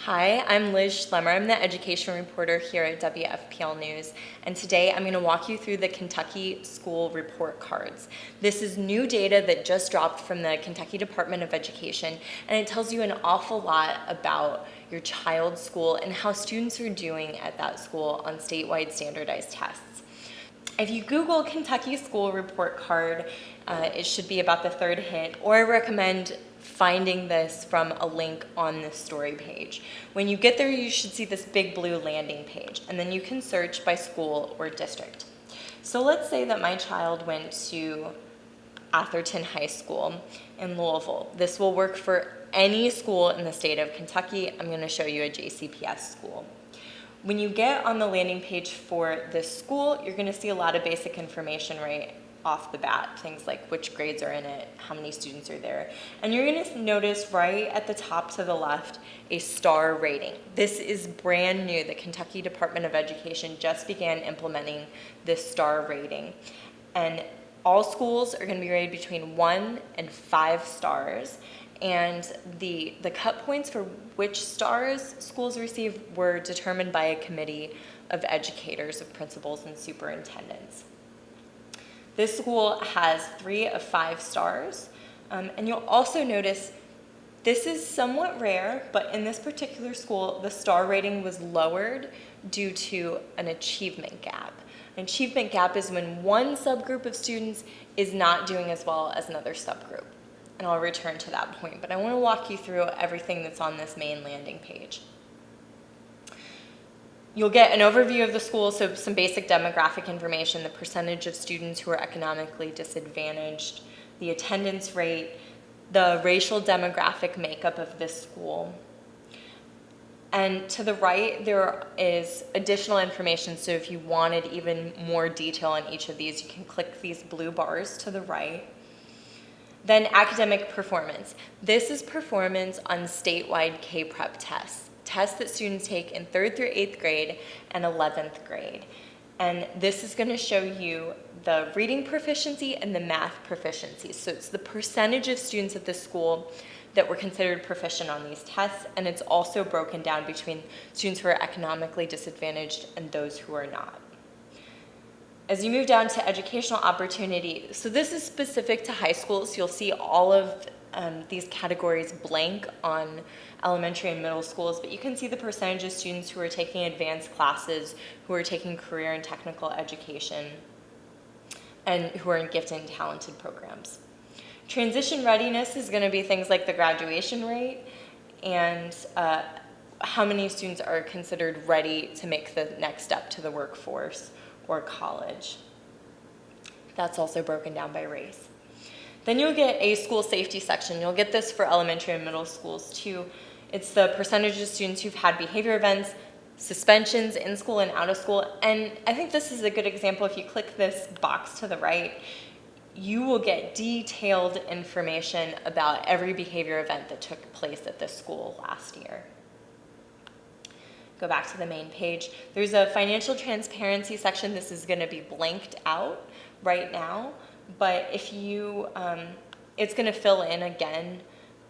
Hi, I'm Liz Schlemmer. I'm the education reporter here at WFPL News, and today I'm going to walk you through the Kentucky School Report Cards. This is new data that just dropped from the Kentucky Department of Education, and it tells you an awful lot about your child's school and how students are doing at that school on statewide standardized tests. If you Google Kentucky School Report Card, it should be about the third hit, or I recommend finding this from a link on this story page. When you get there, you should see this big blue landing page, and then you can search by school or district. So let's say that my child went to Atherton High School in Louisville. This will work for any school in the state of Kentucky. I'm going to show you a JCPS school. When you get on the landing page for this school, you're going to see a lot of basic information right off the bat, things like which grades are in it, how many students are there. And you're going to notice right at the top to the left a star rating. This is brand new. The Kentucky Department of Education just began implementing this star rating. And all schools are going to be rated between 1 and 5 stars. And the cut points for which stars schools receive were determined by a committee of educators, of principals and superintendents. This school has 3 of 5 stars, and you'll also notice this is somewhat rare, but in this particular school, the star rating was lowered due to an achievement gap. An achievement gap is when one subgroup of students is not doing as well as another subgroup. And I'll return to that point, but I want to walk you through everything that's on this main landing page. You'll get an overview of the school, so some basic demographic information, the percentage of students who are economically disadvantaged, the attendance rate, the racial demographic makeup of this school. And to the right, there is additional information, so if you wanted even more detail on each of these, you can click these blue bars to the right. Then academic performance. This is performance on statewide K-Prep tests that students take in 3rd through 8th grade and 11th grade. And this is going to show you the reading proficiency and the math proficiency. So it's the percentage of students at this school that were considered proficient on these tests, and it's also broken down between students who are economically disadvantaged and those who are not. As you move down to educational opportunity, so this is specific to high schools. You'll see all of these categories blank on elementary and middle schools, but you can see the percentage of students who are taking advanced classes, who are taking career and technical education, and who are in gifted and talented programs. Transition readiness is going to be things like the graduation rate and how many students are considered ready to make the next step to the workforce or college. That's also broken down by race. Then you'll get a school safety section. You'll get this for elementary and middle schools too. It's the percentage of students who've had behavior events, suspensions in school and out of school. And I think this is a good example. If you click this box to the right, you will get detailed information about every behavior event that took place at this school last year. Go back to the main page. There's a financial transparency section. This is going to be blanked out right now, but if you, it's going to fill in again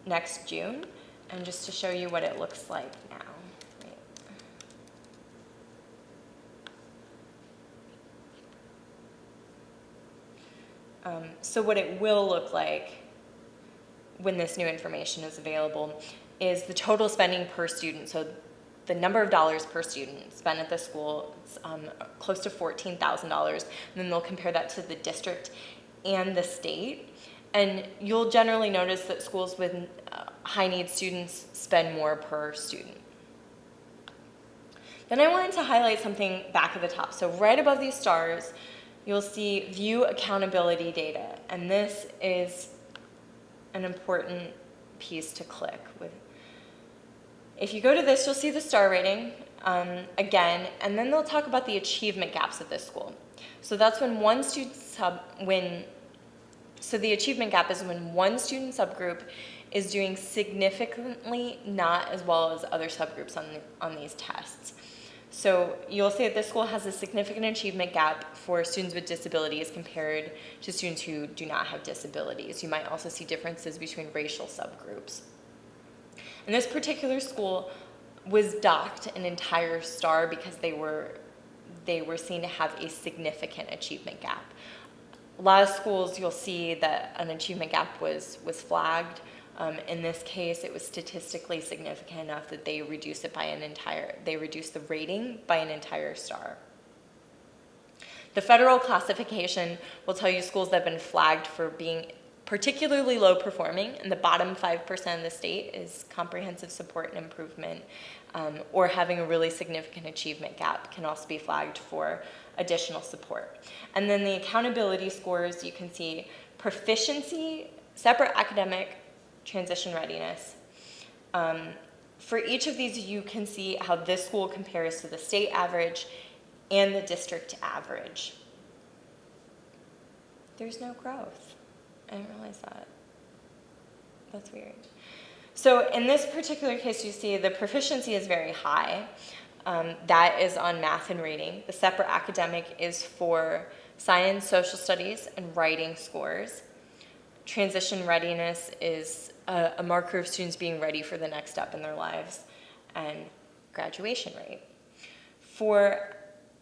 next June, and just to show you what it looks like now. So what it will look like when this new information is available is the total spending per student. So the number of dollars per student spent at the school, it's close to $14,000, and then they'll compare that to the district and the state. And you'll generally notice that schools with high need students spend more per student. Then I wanted to highlight something back at the top. So right above these stars, you'll see view accountability data, and this is an important piece to click with. If you go to this, you'll see the star rating again, and then they'll talk about the achievement gaps at this school. So that's when one student so the achievement gap is when one student subgroup is doing significantly not as well as other subgroups on these tests. So you'll see that this school has a significant achievement gap for students with disabilities compared to students who do not have disabilities. You might also see differences between racial subgroups. In this particular school, was docked an entire star because they were seen to have a significant achievement gap. A lot of schools, you'll see that an achievement gap was flagged. In this case, it was statistically significant enough that they reduced the rating by an entire star. The federal classification will tell you schools that have been flagged for being particularly low performing, and the bottom 5% of the state is comprehensive support and improvement, or having a really significant achievement gap can also be flagged for additional support. And then the accountability scores, you can see proficiency, separate academic, transition readiness. For each of these, you can see how this school compares to the state average and the district average. There's no growth. I didn't realize that. That's weird. So in this particular case, you see the proficiency is very high. That is on math and reading. The separate academic is for science, social studies, and writing scores. Transition readiness is a marker of students being ready for the next step in their lives, and graduation rate. For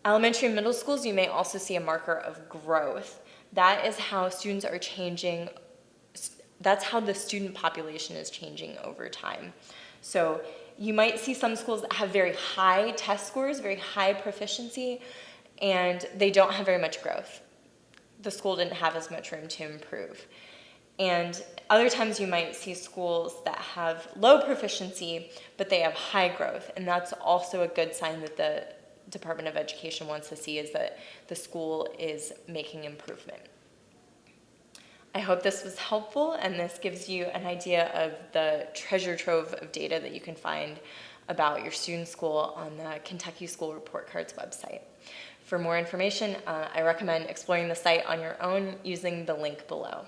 elementary and middle schools, you may also see a marker of growth. That is how students are changing. That's how the student population is changing over time. So you might see some schools that have very high test scores, very high proficiency, and they don't have very much growth. The school didn't have as much room to improve. And other times you might see schools that have low proficiency, but they have high growth. And that's also a good sign that the Department of Education wants to see, is that the school is making improvement. I hope this was helpful, and this gives you an idea of the treasure trove of data that you can find about your student's school on the Kentucky School Report Cards website. For more information, I recommend exploring the site on your own using the link below.